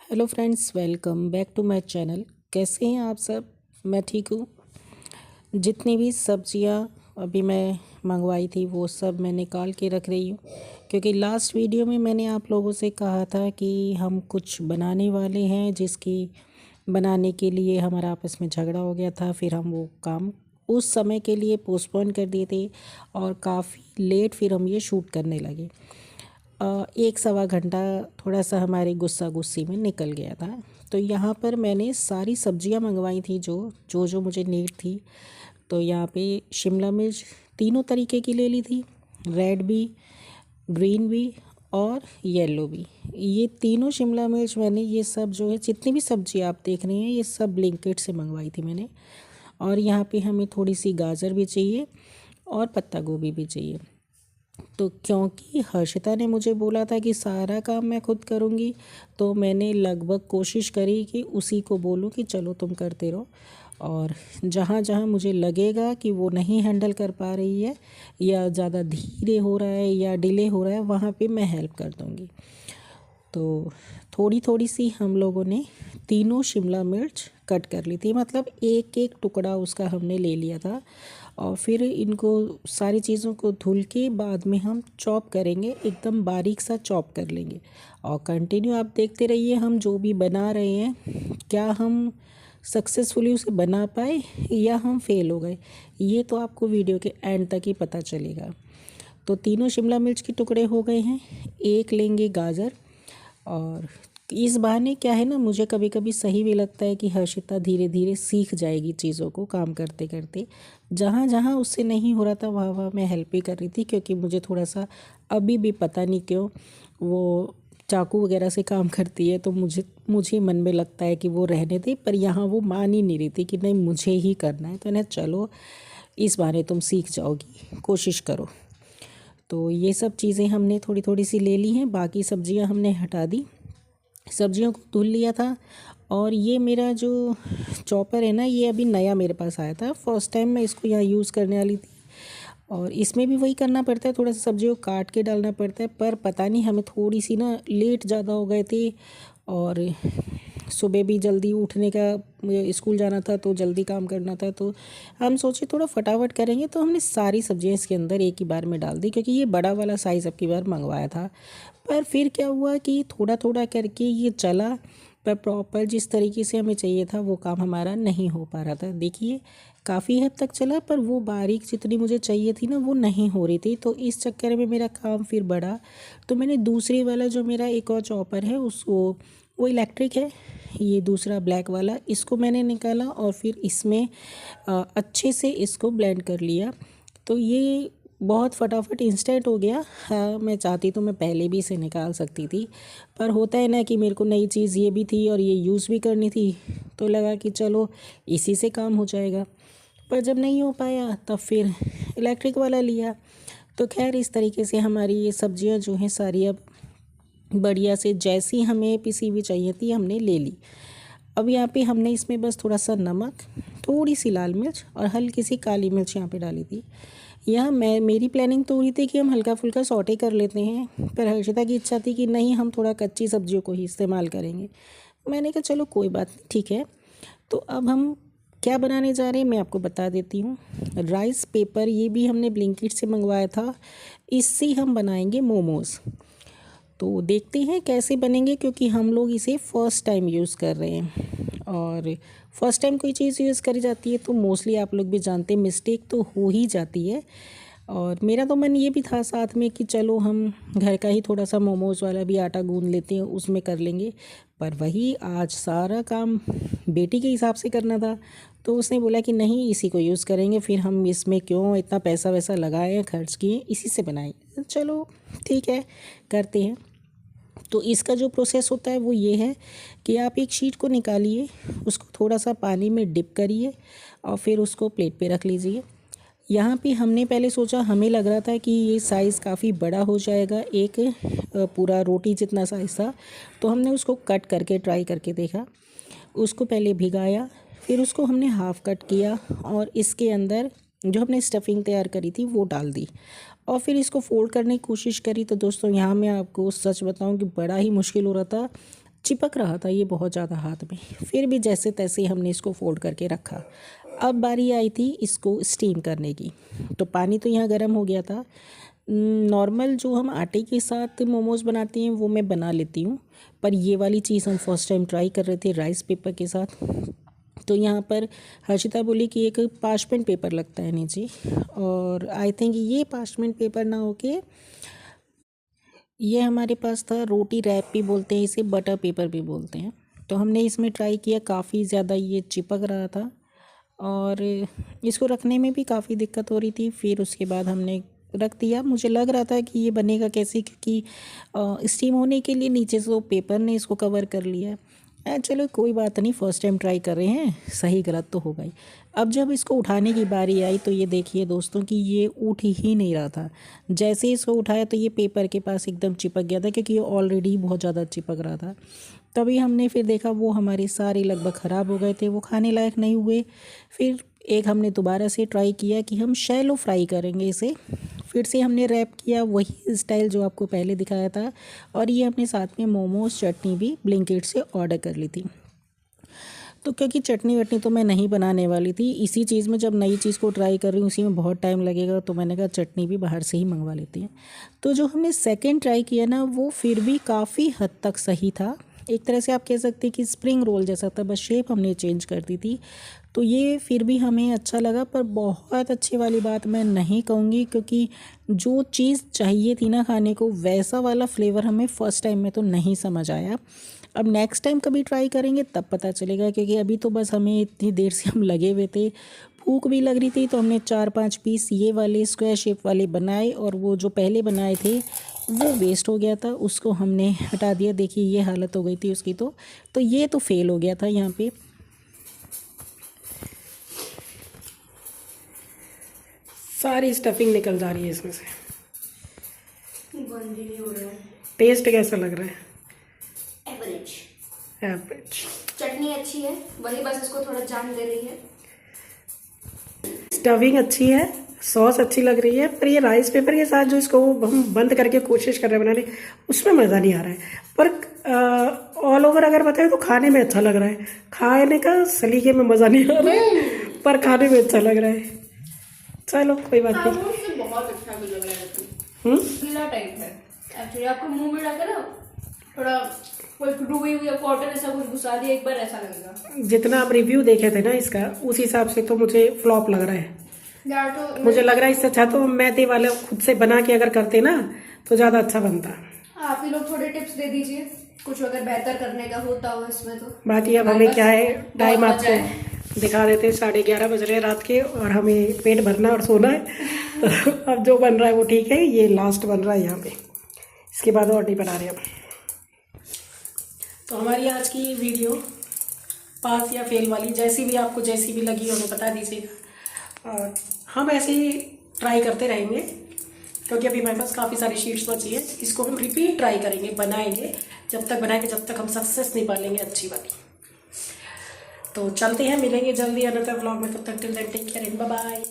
Hello friends, welcome back to my channel. कैसे हैं आप सब? मैं ठीक हूँ। जितनी भी सब्जियां अभी मैं मंगवाई थी वो सब मैं निकाल के रख रही हूँ, क्योंकि लास्ट वीडियो में मैंने आप लोगों से कहा था कि हम कुछ बनाने वाले हैं, जिसकी बनाने के लिए हमारा आपस में झगड़ा हो गया था। फिर हम वो काम उस समय के लिए पोस्टपोन कर दिए थे और काफ़ी लेट फिर हम ये शूट करने लगे। एक सवा घंटा थोड़ा सा हमारे गुस्सा गुस्सी में निकल गया था। तो यहाँ पर मैंने सारी सब्जियाँ मंगवाई थी जो जो जो मुझे नीड थी। तो यहाँ पे शिमला मिर्च तीनों तरीके की ले ली थी, रेड भी, ग्रीन भी और येलो भी। ये तीनों शिमला मिर्च मैंने, ये सब जो है जितनी भी सब्जी आप देख रहे हैं, ये सब ब्लिंकिट से मंगवाई थी मैंने। और यहाँ पे हमें थोड़ी सी गाजर भी चाहिए और पत्ता गोभी भी चाहिए। तो क्योंकि हर्षिता ने मुझे बोला था कि सारा काम मैं खुद करूँगी, तो मैंने लगभग कोशिश करी कि उसी को बोलूँ कि चलो तुम करते रहो, और जहाँ जहाँ मुझे लगेगा कि वो नहीं हैंडल कर पा रही है या ज़्यादा धीरे हो रहा है या डिले हो रहा है, वहाँ पे मैं हेल्प कर दूँगी। तो थोड़ी थोड़ी सी हम लोगों ने तीनों शिमला मिर्च कट कर ली थी, मतलब एक एक टुकड़ा उसका हमने ले लिया था। और फिर इनको सारी चीज़ों को धुल के बाद में हम चॉप करेंगे, एकदम बारीक सा चॉप कर लेंगे। और कंटिन्यू आप देखते रहिए हम जो भी बना रहे हैं, क्या हम सक्सेसफुली उसे बना पाए या हम फेल हो गए, ये तो आपको वीडियो के एंड तक ही पता चलेगा। तो तीनों शिमला मिर्च के टुकड़े हो गए हैं। एक लेंगे गाजर। और इस बहाने क्या है ना, मुझे कभी कभी सही भी लगता है कि हर्षिता धीरे धीरे सीख जाएगी चीज़ों को काम करते करते। जहाँ जहाँ उससे नहीं हो रहा था वहाँ वहाँ मैं हेल्प भी कर रही थी, क्योंकि मुझे थोड़ा सा अभी भी पता नहीं क्यों वो चाकू वगैरह से काम करती है, तो मुझे मन में लगता है कि वो रहने दे, पर यहाँ वो मान ही नहीं रही थी कि नहीं मुझे ही करना है। तो ना चलो, इस बहाने तुम सीख जाओगी, कोशिश करो। तो ये सब चीज़ें हमने थोड़ी थोड़ी सी ले ली हैं, बाकी सब्जियां हमने हटा दी। सब्जियों को धुल लिया था। और ये मेरा जो चॉपर है ना, ये अभी नया मेरे पास आया था, फर्स्ट टाइम मैं इसको यहाँ यूज़ करने वाली थी। और इसमें भी वही करना पड़ता है, थोड़ा सा सब्जियों को काट के डालना पड़ता है, पर पता नहीं हमें थोड़ी सी ना लेट ज़्यादा हो गए थे। और सुबह भी जल्दी उठने का, स्कूल जाना था तो जल्दी काम करना था, तो हम सोचे थोड़ा फटाफट करेंगे, तो हमने सारी सब्जियां इसके अंदर एक ही बार में डाल दी, क्योंकि ये बड़ा वाला साइज़ अब की बार मंगवाया था। पर फिर क्या हुआ कि थोड़ा थोड़ा करके ये चला, पर प्रॉपर जिस तरीके से हमें चाहिए था वो काम हमारा नहीं हो पा रहा था। देखिए, काफ़ी हद तक चला, पर वो बारीक जितनी मुझे चाहिए थी ना वो नहीं हो रही थी, तो इस चक्कर में मेरा काम फिर बढ़ा। तो मैंने दूसरी वाला जो मेरा एक और चॉपर है उसको, वो इलेक्ट्रिक है, ये दूसरा ब्लैक वाला, इसको मैंने निकाला और फिर इसमें अच्छे से इसको ब्लेंड कर लिया। तो ये बहुत फटाफट इंस्टेंट हो गया। हाँ, मैं चाहती तो मैं पहले भी इसे निकाल सकती थी, पर होता है ना कि मेरे को नई चीज़ ये भी थी और ये यूज़ भी करनी थी, तो लगा कि चलो इसी से काम हो जाएगा। पर जब नहीं हो पाया तब फिर इलेक्ट्रिक वाला लिया। तो खैर, इस तरीके से हमारी ये सब्जियां जो हैं सारी अब बढ़िया से जैसी हमें पिसी हुई चाहिए थी हमने ले ली। अब यहाँ पे हमने इसमें बस थोड़ा सा नमक, थोड़ी सी लाल मिर्च और हल्की सी काली मिर्च यहाँ पे डाली थी। यहाँ मेरी प्लानिंग तो हुई थी कि हम हल्का फुल्का सौटे कर लेते हैं, पर हर्षिता की इच्छा थी कि नहीं, हम थोड़ा कच्ची सब्जियों को ही इस्तेमाल करेंगे। मैंने कहा चलो कोई बात नहीं, ठीक है। तो अब हम क्या बनाने जा रहे हैं मैं आपको बता देती हूँ। राइस पेपर, ये भी हमने ब्लिंकिट से मंगवाया था, इससे हम बनाएंगे मोमोज़। तो देखते हैं कैसे बनेंगे, क्योंकि हम लोग इसे फ़र्स्ट टाइम यूज़ कर रहे हैं। और फर्स्ट टाइम कोई चीज़ यूज़ करी जाती है तो मोस्टली आप लोग भी जानते हैं मिस्टेक तो हो ही जाती है। और मेरा तो मन ये भी था साथ में कि चलो हम घर का ही थोड़ा सा मोमोज़ वाला भी आटा गूंद लेते हैं, उसमें कर लेंगे। पर वही आज सारा काम बेटी के हिसाब से करना था, तो उसने बोला कि नहीं, इसी को यूज़ करेंगे, फिर हम इसमें क्यों इतना पैसा वैसा लगाए खर्च किए, इसी से बनाएंगे। चलो ठीक है, करते हैं। तो इसका जो प्रोसेस होता है वो ये है कि आप एक शीट को निकालिए, उसको थोड़ा सा पानी में डिप करिए और फिर उसको प्लेट पे रख लीजिए। यहाँ पे हमने पहले सोचा, हमें लग रहा था कि ये साइज़ काफ़ी बड़ा हो जाएगा, एक पूरा रोटी जितना साइज़ था, तो हमने उसको कट करके ट्राई करके देखा। उसको पहले भिगाया, फिर उसको हमने हाफ़ कट किया और इसके अंदर जो हमने स्टफिंग तैयार करी थी वो डाल दी और फिर इसको फोल्ड करने की कोशिश करी। तो दोस्तों, यहाँ मैं आपको सच बताऊँ कि बड़ा ही मुश्किल हो रहा था। चिपक रहा था ये बहुत ज़्यादा हाथ में। फिर भी जैसे तैसे हमने इसको फोल्ड करके रखा। अब बारी आई थी इसको स्टीम करने की। तो पानी तो यहाँ गर्म हो गया था। नॉर्मल जो हम आटे के साथ मोमोज़ बनाते हैं वो मैं बना लेती हूँ, पर ये वाली चीज़ हम फर्स्ट टाइम ट्राई कर रहे थे राइस पेपर के साथ। तो यहाँ पर हर्षिता बोली कि एक पार्चमेंट पेपर लगता है नीचे, और आई थिंक ये पार्चमेंट पेपर ना होके ये हमारे पास था रोटी रैप भी बोलते हैं इसे, बटर पेपर भी बोलते हैं। तो हमने इसमें ट्राई किया, काफ़ी ज़्यादा ये चिपक रहा था और इसको रखने में भी काफ़ी दिक्कत हो रही थी। फिर उसके बाद हमने रख दिया। मुझे लग रहा था कि ये बनेगा कैसे, क्योंकि स्टीम होने के लिए नीचे से वो पेपर ने इसको कवर कर लिया है। चलो कोई बात नहीं, फ़र्स्ट टाइम ट्राई कर रहे हैं, सही गलत तो होगा ही। अब जब इसको उठाने की बारी आई तो ये देखिए दोस्तों कि ये उठ ही नहीं रहा था। जैसे ही इसको उठाया तो ये पेपर के पास एकदम चिपक गया था, क्योंकि ये ऑलरेडी बहुत ज़्यादा चिपक रहा था। तभी हमने फिर देखा वो हमारे सारे लगभग ख़राब हो गए थे, वो खाने लायक नहीं हुए। फिर एक हमने दोबारा से ट्राई किया कि हम शैलो फ्राई करेंगे इसे। फिर से हमने रैप किया वही स्टाइल जो आपको पहले दिखाया था, और ये हमने साथ में मोमोज चटनी भी ब्लिंकिट से ऑर्डर कर ली थी। तो क्योंकि चटनी वटनी तो मैं नहीं बनाने वाली थी, इसी चीज़ में जब नई चीज़ को ट्राई कर रही हूँ उसी में बहुत टाइम लगेगा, तो मैंने कहा चटनी भी बाहर से ही मंगवा लेती हैं। तो जो हमने सेकंड ट्राई किया ना वो फिर भी काफ़ी हद तक सही था। एक तरह से आप कह सकते हैं कि स्प्रिंग रोल जैसा था, बस शेप हमने चेंज कर दी थी। तो ये फिर भी हमें अच्छा लगा, पर बहुत अच्छी वाली बात मैं नहीं कहूँगी, क्योंकि जो चीज़ चाहिए थी ना खाने को वैसा वाला फ्लेवर हमें फ़र्स्ट टाइम में तो नहीं समझ आया। अब नेक्स्ट टाइम कभी ट्राई करेंगे तब पता चलेगा, क्योंकि अभी तो बस हमें इतनी देर से हम लगे हुए थे, भूख भी लग रही थी, तो हमने 4-5 पीस ये वाले स्क्वायर शेप वाले बनाए, और वो जो पहले बनाए थे वो वेस्ट हो गया था, उसको हमने हटा दिया। देखिए ये हालत हो गई थी उसकी। तो ये तो फेल हो गया था यहाँ पे। सारी स्टफिंग निकल जा रही है इसमें से। गंदी नहीं हो रहा है। टेस्ट कैसा लग रहा है? एवरेज। एवरेज। चटनी अच्छी है, वही बस इसको थोड़ा जान दे रही है। स्टफिंग अच्छी है, सॉस अच्छी लग रही है, पर ये राइस पेपर के साथ जो इसको हम बंद करके कोशिश कर रहे हैं बनाने, उसमें मज़ा नहीं आ रहा है। पर ऑल ओवर अगर बताएं तो खाने में अच्छा लग रहा है। खाने का सलीके में मज़ा नहीं आ रहा है, पर खाने में अच्छा लग रहा है। चलो कोई बात नहीं। मुझे बहुत अच्छा भी लग रहा है। गीला टाइप है एक्चुअली। आपको मुंह में डालकर ना थोड़ा कोई रुई हुई या कॉटन ऐसा कुछ घुसा दिया एक बार, ऐसा लगेगा। जितना आप रिव्यू देखे थे ना इसका, उस हिसाब से तो मुझे फ्लॉप लग रहा है यार। तो मुझे लग रहा है इससे अच्छा तो मैदे वाले खुद से बना के अगर करते ना तो ज़्यादा अच्छा बनता। आप ही लोग थोड़े टिप्स दे दीजिए, कुछ अगर बेहतर करने का होता हो इसमें तो। बाकी अब हमें क्या है, टाइम आपको दिखा देते हैं, 11:30 बज रहे हैं रात के, और हमें पेट भरना और सोना है। तो अब जो बन रहा है वो ठीक है, ये लास्ट बन रहा है यहाँ पे, इसके बाद और नहीं बना रहे हम। तो हमारी आज की वीडियो पास या फेल वाली जैसी भी आपको जैसी भी लगी हमें बता दीजिएगा, और हम ऐसे ही ट्राई करते रहेंगे, क्योंकि अभी हमारे पास काफ़ी सारी शीट्स बची है। इसको हम रिपीट ट्राई करेंगे, बनाएंगे, जब तक बनाएंगे जब तक हम सक्सेस नहीं पालेंगे अच्छी वाली। तो चलते हैं, मिलेंगे जल्दी अनदर व्लॉग में, तब तक till then take care and bye bye.